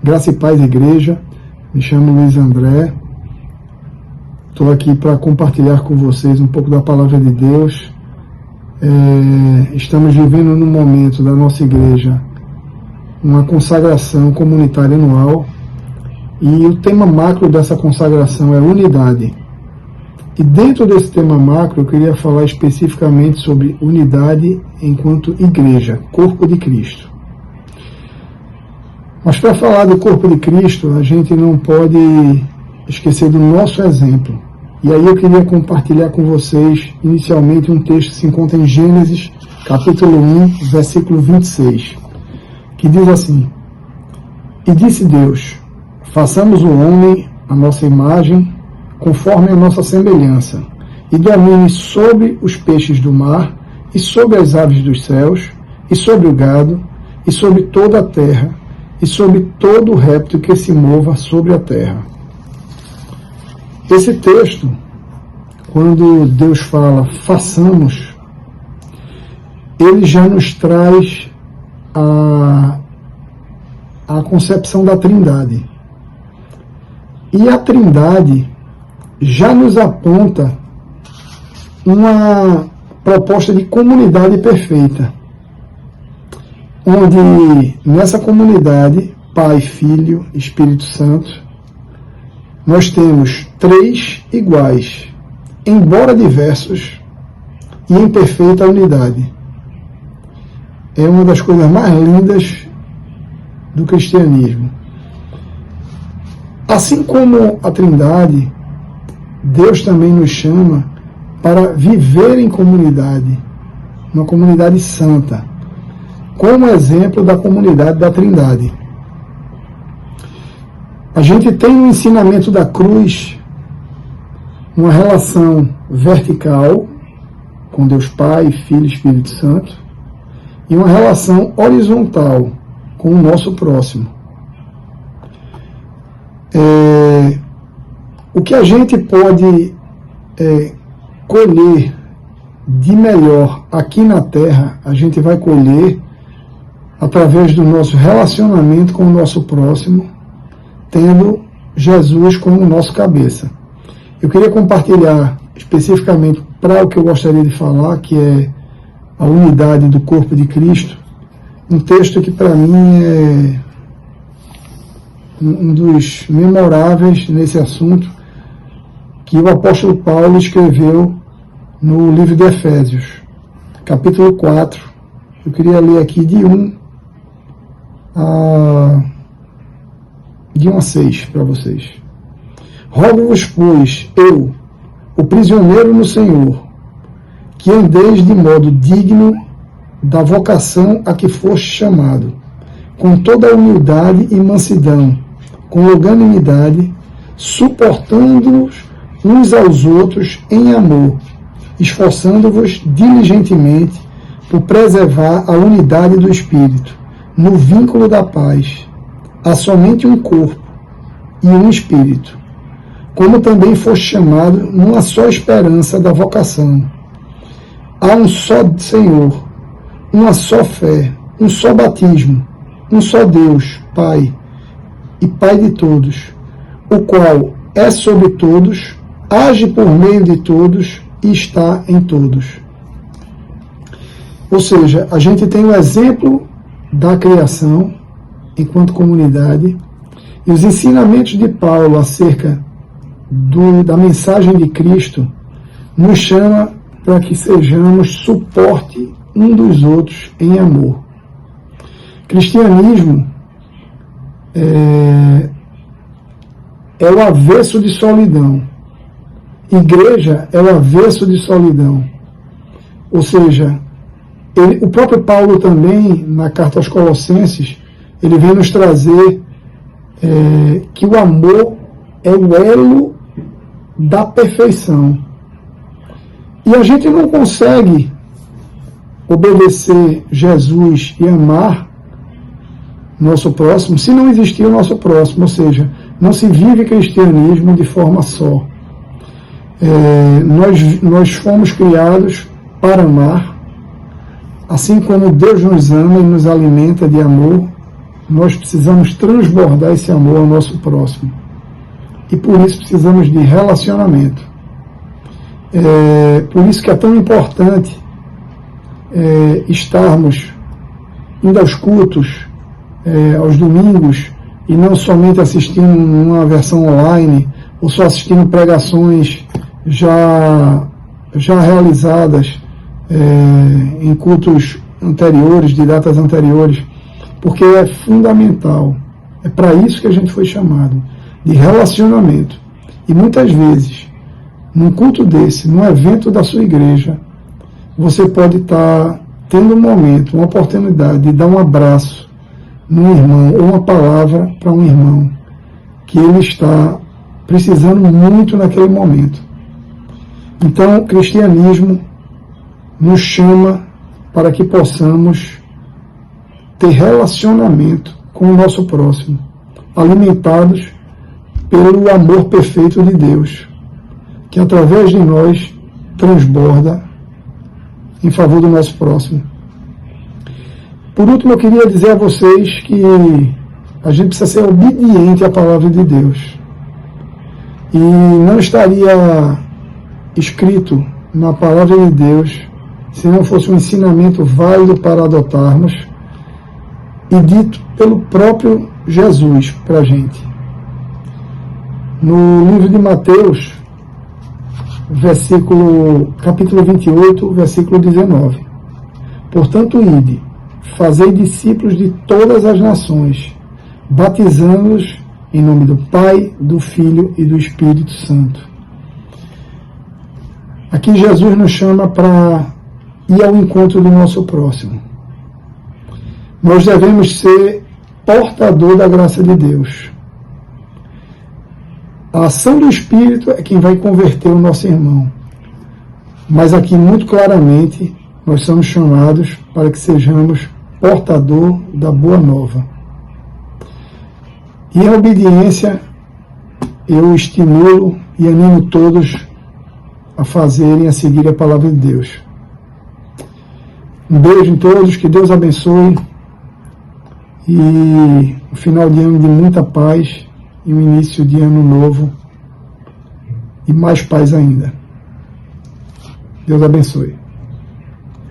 Graça e Paz, Igreja. Me chamo Luiz André. Estou aqui para compartilhar com vocês um pouco da Palavra de Deus. Estamos vivendo num momento da nossa igreja uma consagração comunitária anual e o tema macro dessa consagração é unidade. E dentro desse tema macro eu queria falar especificamente sobre unidade enquanto igreja, corpo de Cristo. Mas para falar do corpo de Cristo, a gente não pode esquecer do nosso exemplo. E aí eu queria compartilhar com vocês, inicialmente, um texto que se encontra em Gênesis, capítulo 1, versículo 26, que diz assim: E disse Deus, façamos o homem à nossa imagem, conforme a nossa semelhança, e domine sobre os peixes do mar, e sobre as aves dos céus, e sobre o gado, e sobre toda a terra, e sobre todo réptil que se mova sobre a terra. Esse texto, quando Deus fala façamos, ele já nos traz a concepção da Trindade. E a Trindade já nos aponta uma proposta de comunidade perfeita, onde nessa comunidade, Pai, Filho, Espírito Santo, nós temos três iguais, embora diversos, e em perfeita unidade. É uma das coisas mais lindas do cristianismo. Assim como a Trindade, Deus também nos chama para viver em comunidade, uma comunidade santa, como exemplo da comunidade da Trindade. A gente tem no ensinamento da cruz uma relação vertical com Deus Pai, Filho e Espírito Santo e uma relação horizontal com o nosso próximo. O que a gente pode colher de melhor aqui na Terra, a gente vai colher através do nosso relacionamento com o nosso próximo, tendo Jesus como nosso cabeça. Eu queria compartilhar especificamente para o que eu gostaria de falar, que é a unidade do corpo de Cristo, um texto que para mim é um dos memoráveis nesse assunto, que o apóstolo Paulo escreveu no livro de Efésios, capítulo 4. Eu queria ler aqui de 1 a 6 para vocês. Rogo-vos, pois, eu, o prisioneiro no Senhor, que andeis de modo digno da vocação a que foste chamado, com toda a humildade e mansidão, com longanimidade, suportando-vos uns aos outros em amor, esforçando-vos diligentemente por preservar a unidade do Espírito, no vínculo da paz. Há somente um corpo e um Espírito, como também foste chamado numa só esperança da vocação. Há um só Senhor, uma só fé, um só batismo, um só Deus, Pai, e Pai de todos, o qual é sobre todos, age por meio de todos e está em todos. Ou seja, a gente tem o exemplo da criação enquanto comunidade, e os ensinamentos de Paulo acerca da mensagem de Cristo nos chama para que sejamos suporte um dos outros em amor. Cristianismo é o avesso de solidão. Igreja é o avesso de solidão. Ou seja, o próprio Paulo também, na carta aos Colossenses, ele vem nos trazer que o amor é o elo da perfeição. E a gente não consegue obedecer Jesus e amar nosso próximo se não existir o nosso próximo. Ou seja, não se vive cristianismo de forma só. Nós fomos criados para amar, assim como Deus nos ama e nos alimenta de amor, nós precisamos transbordar esse amor ao nosso próximo. E por isso precisamos de relacionamento. Por isso que é tão importante estarmos indo aos cultos, aos domingos, e não somente assistindo uma versão online, ou só assistindo pregações já realizadas em cultos anteriores, de datas anteriores, porque é fundamental. É para isso que a gente foi chamado, de relacionamento. E muitas vezes, num culto desse, num evento da sua igreja, você pode estar tendo um momento, uma oportunidade de dar um abraço num irmão, ou uma palavra para um irmão, que ele está precisando muito naquele momento. Então, o cristianismo nos chama para que possamos ter relacionamento com o nosso próximo, alimentados pelo amor perfeito de Deus, que através de nós transborda em favor do nosso próximo. Por último, eu queria dizer a vocês que a gente precisa ser obediente à palavra de Deus. E não estaria escrito na palavra de Deus se não fosse um ensinamento válido para adotarmos e dito pelo próprio Jesus para a gente. No livro de Mateus, capítulo 28, versículo 19. Portanto, ide, fazei discípulos de todas as nações, batizando-os em nome do Pai, do Filho e do Espírito Santo. Aqui Jesus nos chama para ir ao encontro do nosso próximo. Nós devemos ser portador da graça de Deus. A ação do Espírito é quem vai converter o nosso irmão. Mas aqui, muito claramente, nós somos chamados para que sejamos portador da boa nova. E em obediência, eu estimulo e animo todos a fazerem, a seguir a palavra de Deus. Um beijo em todos, que Deus abençoe, e um final de ano de muita paz e um início de ano novo e mais paz ainda. Deus abençoe.